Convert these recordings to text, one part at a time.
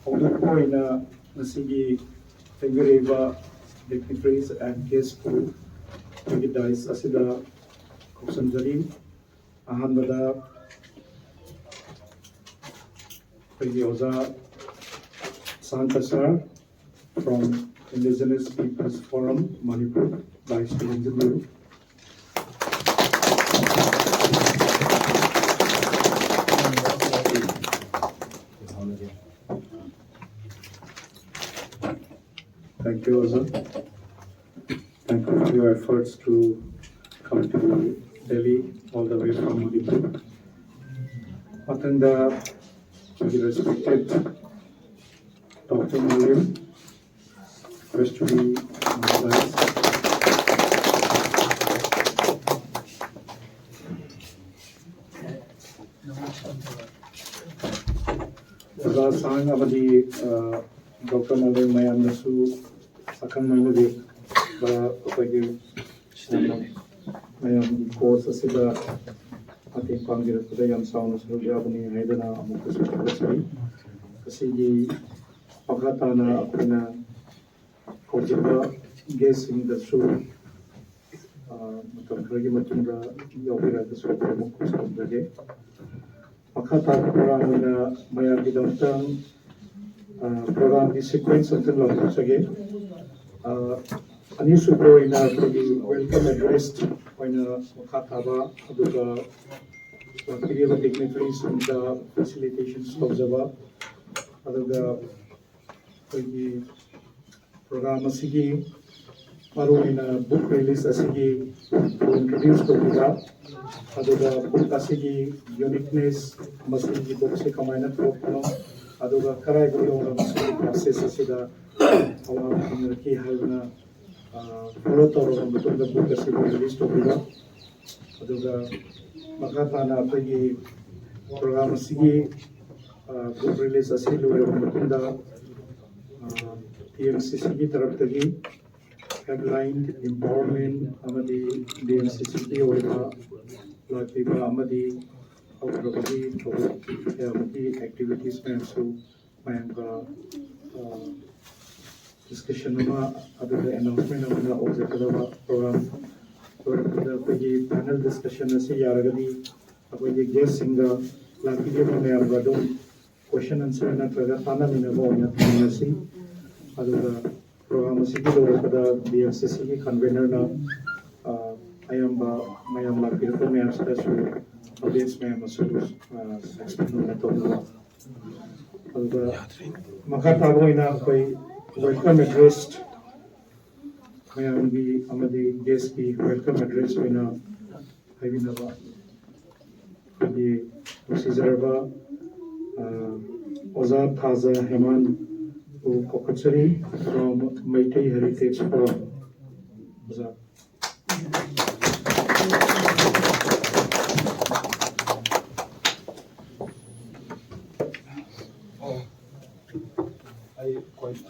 Odukoina Nasigi Figureva dignitaries and guests who recognize Asida Kopsanjali Ahanbada Pagioza Sankasar from Indigenous Peoples Forum, Manipur, by Student JNU. Thank you, Oza. Thank you for your efforts to come to Delhi all the way from Manipur. Matanda, the respected Dr. Malem, wish to be mobilized. Oza sang abadi Dr. Malem Mayam Nasu Sakang Manadi Pagi Mayam course Asida Ati Pangira Pudayam Sound Surabani Haidana Amukas Kasiji Pakatana Apina Kojiba guessing the show Matamragi Matunda Yopira the Sopa Mukus of the day. Pakata Puramina Mayaki Doctor program the sequence until long again. Anisupo in a welcome addressed when Makataba Aduga period dignitaries in the facilitations of Java Aduga program Asigi Maru in a book release Asigi to introduce to Buddha Aduga book Asigi uniqueness Masigi books Kamana Propano Aduga Karai Guru process Asida our key Havana Photo between the book as released to Buddha Aduga Makatana Pagi program Sigi book release Asilu Mutunda TMCC Taraptagi headline empowerment Amadi DMCC Oiva Lakiba Amadi Outravadi activities and so Mayanga discussion other announcement of the object program the panel discussion as Yaragadi about guest singer Laki question answer and Tana Minabo other program the DFCC convener I am Mayam Laki Mayam special audience Mayam Makatabo in welcome addressed Mayam be Amadi guest be welcome address in Havinava the Proceduraba Oza Taza Heman Kokachari from Meitei Heritage Forum. Oza. I quite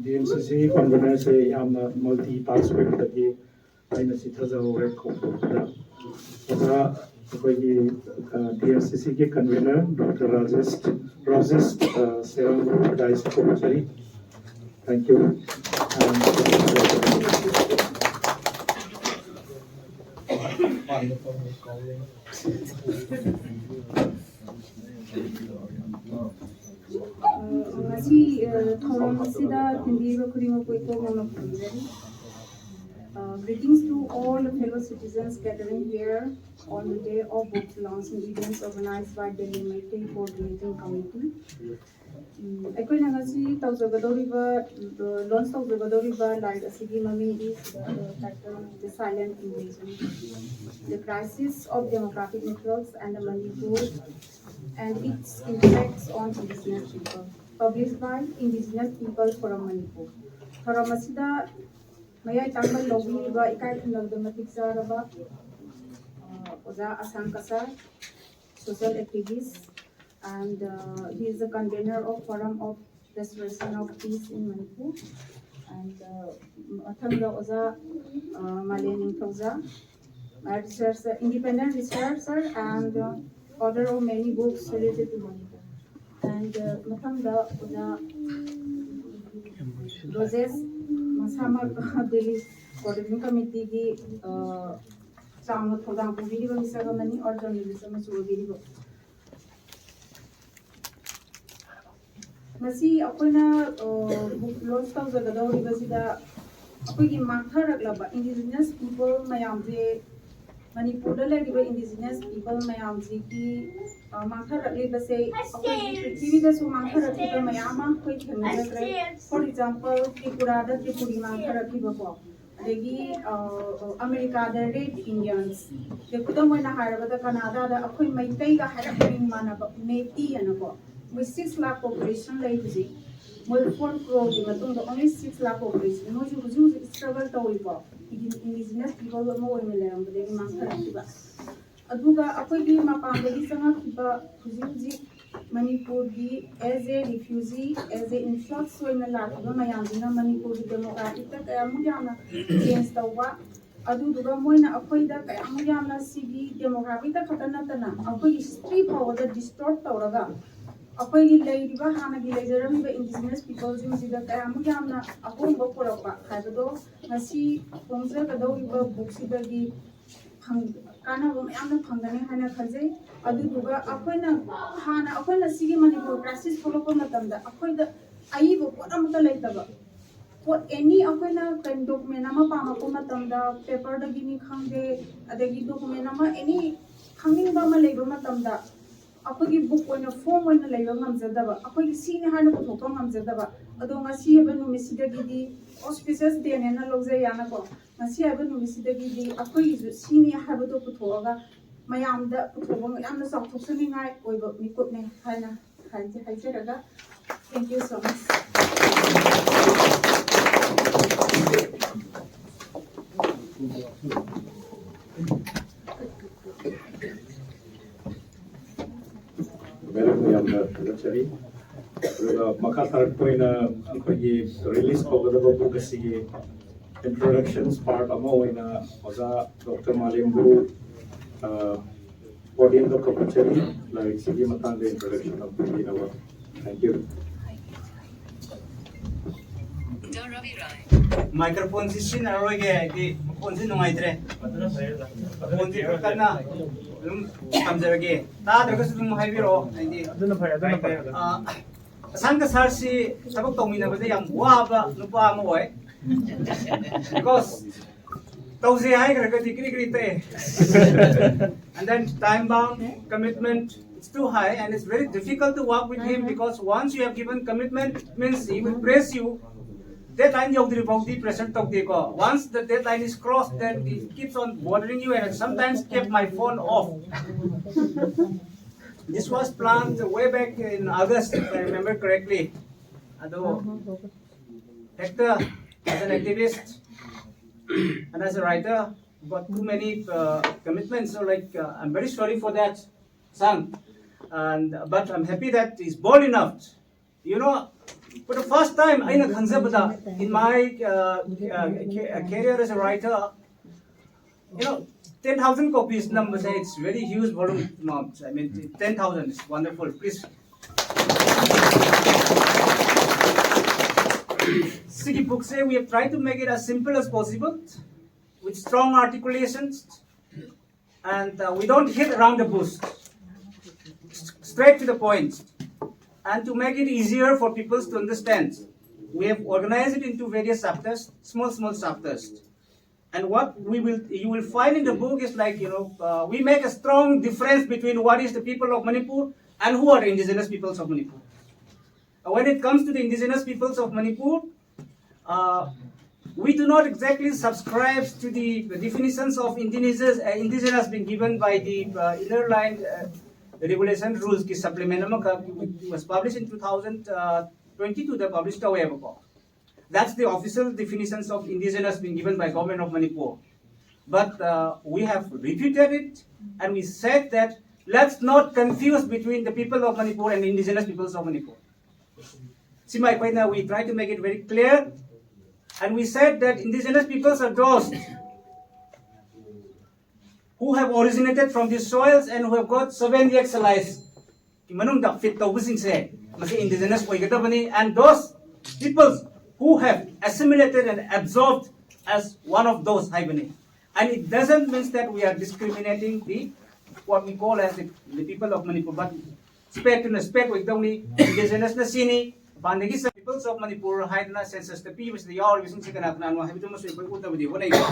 DMCC convener say multi-task with aina sithaza ore khopda oza DMCC ke convener Dr. Rajesh Seram Dice Komachari. Thank you. Greetings to all fellow citizens gathering here on the day of book launching events organized by Delhi Meitei Co-ordinating Committee. Aikoina ngasi tawjagadoriba launch tawjagadoriba like asigi mami is title The Silent Invasion, the crisis of demographic networks and the Manipur and its impacts on indigenous people, published by Indigenous People Forum Manipur. Faramasida Maya Tambal Logiba Ikai Nagdamatik Zaraba Oza Asankasa, social activist, and he is the convener of Forum of Restoration of Peace in Manipur. And Athamda Oza Malem Ningthouja, independent researcher and author of many books related to Manipur. And Matamda Uda Roses Masama Delhi Coordinating Committee gi Chama Thodang Video Misagamani or journalism video. Masi Apuna Lost of the Gadori Basida Apiki Makaraklaba indigenous people Mayamze Manipur indigenous people Mayamzi ki Makarakli Base TV the Sumakaraki Mayama quick for example Tripura the Tripuri Makaraki Bako Degi America the Red Indians the Kudamana Haraba the Canada the Akui Maitega Harapin Manaba Meti and a with 6 lakh population like this, more 4 crore, only 6 lakh population. No, you struggle to evolve. Indigenous people are more in the land, but they must have Aduga, Apodi, Mapandi, Sanga, Manipur as a refugee, as an influx so in the Latina, Mayamina, Manipur, Democratic, Amuyana, against the Wa. Aduga Moina, Apoida, Amuyana, Sigi, Democratic, Katanatana, Apodi street power that distort Tauraga. Apoy Ladiva Hana Gilazaram, the indigenous people, the Kayamayana, a home book for a Habado, Nasi, Ponza, the Dover, Buxibagi, Kana, Amna Pangani, Hana Kaze, Aduga, Apona, Hana, Apona Sigi Manipur, Grasis, Polopomatam, Apoy the Aiva, what am the later? What any Apona can documentama Pamapomatam, paper the Guinea Kange, the documentama, any coming Bama Labomatam. Apogi book when a form when a labor Mamzadaba, Apogi senior Hana Mamzadaba, Adonga Siabanu Missidagidi, auspicious day and Lozayanako, Masiabanu Missidagidi, Apogi senior Habato Putoga, Mayam the Putoga, and the South of Sunning Eye, or Mikutne Hana Hajeraga. Thank you so much. Malem Ningthouja, Makatar Poina, release of the book introductions part Amoina, Oza, Dr. Malem Ningthouja, podium the Kopachari, like Sigi Matan, the introduction of the Thank you. Microphone system aroge di phone si nungaidre phone si kana kamjarage ta daga su dum haibiro ai aduna phai sanga sar si sabak tongmina bade yam waba nupa ma oi because tawse hai gra kri kri te and then time bound commitment it's too high and it's very difficult to work with him because once you have given commitment means he will praise you. Deadline once the deadline is crossed, then it keeps on bothering you, and sometimes kept my phone off. This was planned way back in August, if I remember correctly. Although Hector, as an activist and as a writer, got too many commitments. So, I'm very sorry for that, son. But I'm happy that he's bold enough. You know, for the first time, in my career as a writer, 10,000 copies number say it's very huge volume. No, I mean 10,000 is wonderful. Please. Sigi book say we have tried to make it as simple as possible, with strong articulations, and we don't hit around the bush. Straight to the point. And to make it easier for people to understand, we have organized it into various chapters, small chapters. And what you will find in the book is we make a strong difference between what is the people of Manipur and who are the indigenous peoples of Manipur. When it comes to the indigenous peoples of Manipur, we do not exactly subscribe to the definitions of indigenous being given by the inner line regulation rules ki supplement was published in 2022. They published away. That's the official definitions of indigenous being given by government of Manipur. But we have refuted it, and we said that let's not confuse between the people of Manipur and the indigenous peoples of Manipur. We try to make it very clear, and we said that indigenous peoples are those who have originated from these soils and who have got 7 years lives. Manungda fit tawbusing se masi indigenous oigadabani, and those peoples who have assimilated and absorbed as one of those haibani. And it doesn't mean that we are discriminating the what we call as the people of Manipur, but spec to spec with only indigenous na sini bandagi sa peoples of Manipur haidna census the people the all using sikana na no habitu mo sui ko utabdi wala ito.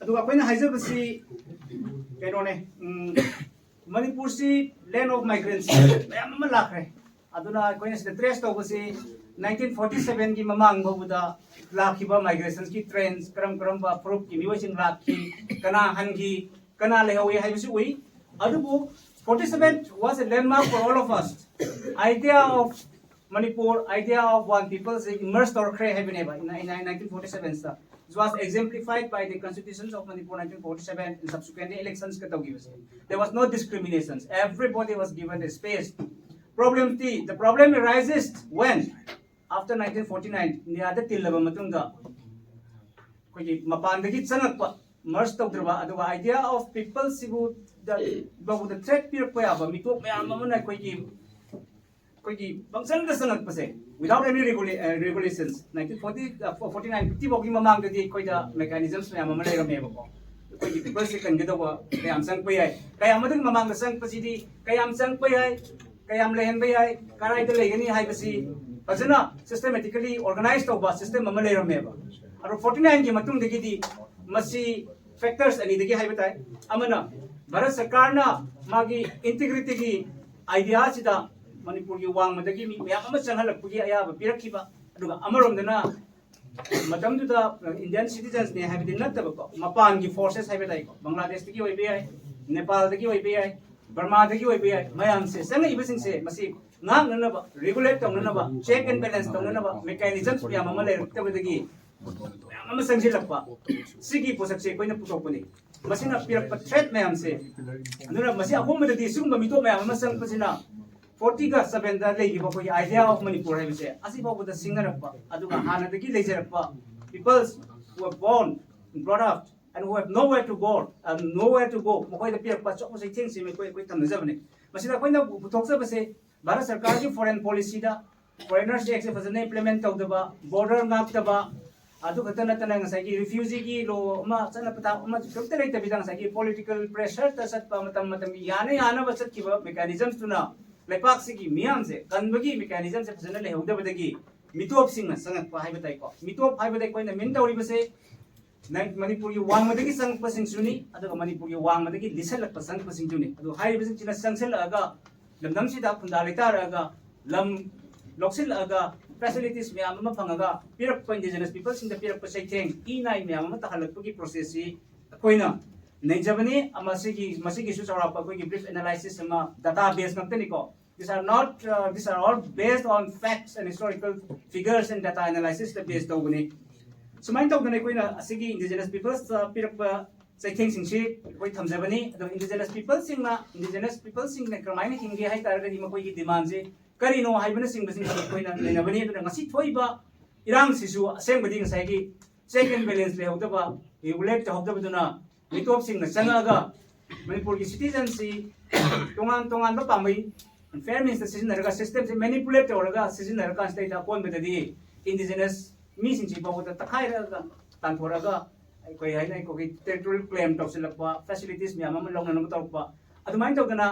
Adu akoy na haizabasi kano ne Manipur si land of migrants mayam malakre. Aduna akoy na sa trace to basi 1947 ki mamang babuda lakhiba migrations ki trends karam ba proof ki miwasing lakhi kana hangi kana lehawi haibasi ui adubu 47 was a landmark for all of us. Idea of Manipur, idea of one people immersed or created in 1947. It was exemplified by the constitutions of Manipur 1947 and subsequent elections. There was no discriminations. Everybody was given a space. The problem arises when, after 1949, niyada tilaba matunda, mapandagi sanakpa, merged of the idea of people sibu the threat period mitu without any regulations. 1949 50 bogi mamang the koida mechanisms people can get over kayam sang payai kayam madung mamang sang pasidi kayam sang payai kayam lehen payai karai the legani hai basi fazana systematically organized over system mamalera meba aro 49 ki matung de di masi factors ani de hai batai amana Bharat Sarkar na magi integrity ki idea sida Manipur ki wang madagi mi mayam ama changalak pugi ayaba pirakhiba aduga amarom dana madam da Indian citizens ne have been nattaba ko mapan ki forces have like Bangladesh ki oi bi Nepal ki oi bi Burma ki oi bi mayam se sanga ibasing se masi ngang nana ba regulate tong nana ba check and balance tong nana ba mechanisms ya mamale tabadagi ama sangjilakpa sigi posak se koina putokuni masina pirakpa threat mayam se nuna masi akomodadi sugumba mito mayam ama sang pasina 40 ka 7 da legi ba koi idea of Manipur hai se asi ba buda singarakpa aduga hanadagi lejarakpa peoples who are born and brought up and who have nowhere to go mokoi da pirakpa chok se thing se me koi tamnajabne masina koina puthoksa base Bharat Sarkar ki foreign policy da foreigners act se fazana implement tawdaba border ngak taba adu khatana tana ngasai refugee ki lo ma chana pata ma chukte rai tabi dang sai political pressure ta sat pa matam yana basat ki mechanisms tuna lepak sigi miam se kanbagi mechanism se phasana le hauda badagi mitop sing na sangat pa haibatai ko mitop haibatai ko na min tawri base Manipur yu wang madagi sang pasing suni adu Manipur yu wang madagi lisalak pasang pasing suni adu hai base china sangsel aga lamdam sida khundalitar aga lam loksil aga facilities me ama phangaga pirak point indigenous people sing the pirak pasai theng e9 me ama tahalakpagi process si koina nei jabani masigi su chawra pa koi brief analysis ama database ngantani ko these are all based on facts and historical figures and data analysis the based tawgani sumain tawgani koina asigi indigenous peoples pirak pa sai theng sing si koi thamjabani the indigenous people sing na kramaina hingi hai targani ma koi ki demand je karino haibana sing basing koina lenabani aduna ngasi thoiba irang sisu asembadi ngasai ki check and balance le hokdaba regulate to hokdaba duna mitop sing na changaga Manipur ki citizens si tongan ba pamai fair means the season system se manipulate oraga season ka state akon betadi indigenous mi sing si bawta takai raga tanforaga koi haina ko ki territorial claim to silakpa facilities mi amam long na tawpa adumain tawdana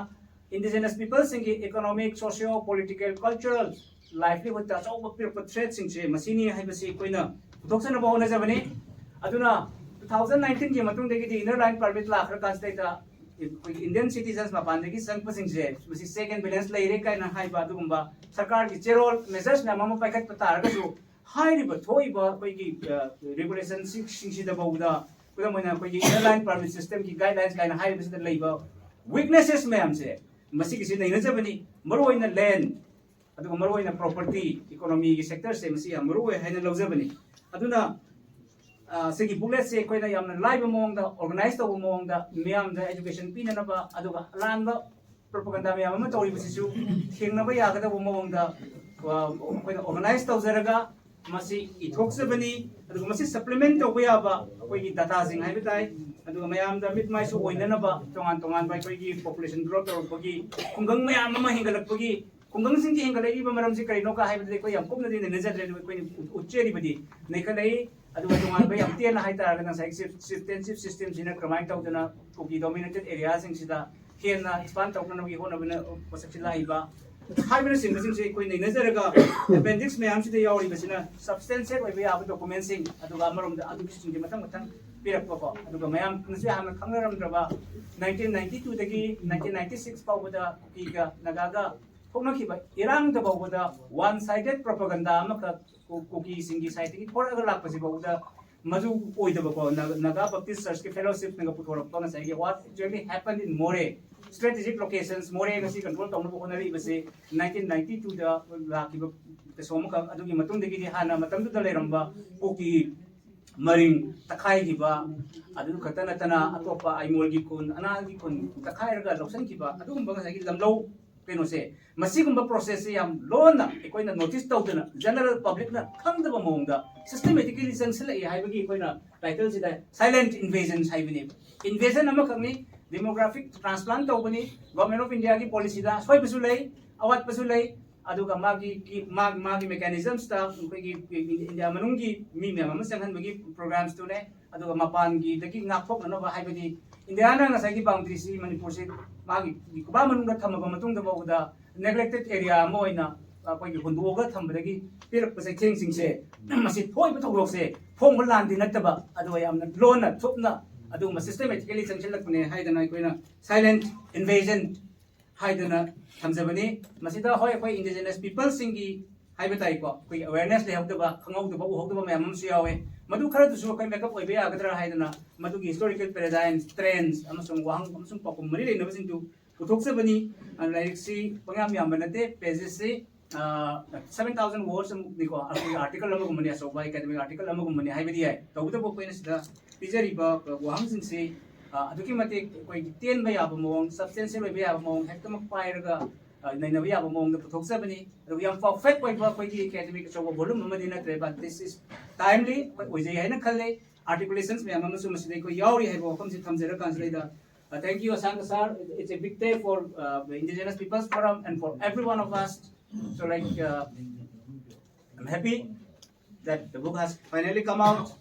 indigenous people singi economic, socio, political, cultural livelihood ta so pir threat sing che masini haibasi koina doksana ba ona jabani aduna 2019 ki matung de ki inner line permit la akhar kan state ta Indian citizens ma pandagi sang pasing che masi second balance lai re kai na hai ba dugumba sarkar ki cherol measures na mama paikat patar ga su hai ri ba thoi ba koi ki regulation sing si da bauda kuda moina koi ki inner line permit system ki guidelines kai na hai ba lai ba weaknesses me am se masi kisi na inajabani maroi na land aduga maroi na property economy ki sector se masi maroi haina lawjabani aduna segi booklet se koina yamna live among the organized among the miam the education pin na ba aduga lanba propaganda miam ma tori bisisu thengna ba yaga da among the koina organized tawjaraga masi ithokjabani aduga masi supplement tawba yaba akoigi data sing haibatai aduga mayam da mit mai su oinanaba tongan bai koigi population growth torpagi kungang mayam ama hingalakpagi kungang sing hingalai ba maram si kaino ka haibade ko yam kumna din nezadre ko ucheri badi nekalai aduga tongan bai am tiana haita ga sai system sina kramai tawdana kogi dominated area sing sida hena expand tawna gi hona bana posakila iba हाइबने सिंग सिंग से कोई नहीं नजर का appendix में हमसे तो यार ये बस ना substantial way भी आप documents सिंग अदुगा मरों दा अदुग सिंग के मतंग पिरक पको अदुगा मैं हम नसे हम खंगरम द्रबा 1992 तकी 1996 पावदा की का नगागा फोकना की बा इरांग दा पावदा one sided propaganda अमका कोकी सिंगी साइट की थोड़ा अगर लाग पसी पावदा मजु ओइ दा बको नगा baptist church के fellowship नगा पुथोरप पना सही के what actually happened in More strategic locations more ngasi control tawna ko honari base 1992 da lakiba pesoma ka adugi matung degi di hana matam du da leramba koki maring takai gi ba adu khatana tana atopa aimol gi kun ana gi kun takai raga loksan gi ba adu bang sa gi lamlo keno se masi gumba process se yam lona ekoina notice tawdana general public na khangdaba mongda systematically sangsel ai haibagi ekoina title sida silent invasions haibini invasion ama khangni demographic transplant tawbani government of India ki policy da soi pasu lei awat pasu lei aduga magi mechanisms ta ki India manungi mi me ma sanghan bagi programs to ne aduga mapan gi daki ngakphok na ba haibadi India na nga sai ki boundary si Manipur se magi ba manunga thamaga matung da ba neglected area mo ina koi gi hunduga thambadagi pirak pasai theng sing se masi thoi pa thogok se phong lan di nataba aduga yamna lona thopna aduma systematically sanchalakne haidana koina silent invasion haidana thamjabani masida hoi koi indigenous people singi haibatai ko koi awareness le hawdaba khangawdaba uhawdaba mayam su yawe madu khara du su koi makeup oibe agadra haidana madu gi historical paradigms trends amasung wang amasung pakum mari le nabasin tu puthokjabani like si pangam yam banate pages se 7,000 words diko article lamu gumani aso by academic article lamu gumani haibidi hai tawda bo koina sida pijari ba wang sin se aduki mate koi 10 ba yaba mong substantial ba yaba mong hektamak pairaga nai na yaba mong da puthokjabani adu yam perfect koi ba koi gi academic so volume numadi na tre but this is timely koi jai hai na khalle articulations me amam su maside ko yauri hai bo kam si thamjera kanslai da thank you Asanga sir it's a big day for the indigenous peoples forum and for every one of us so like I'm happy that the book has finally come out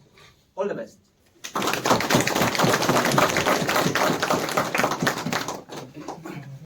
all the best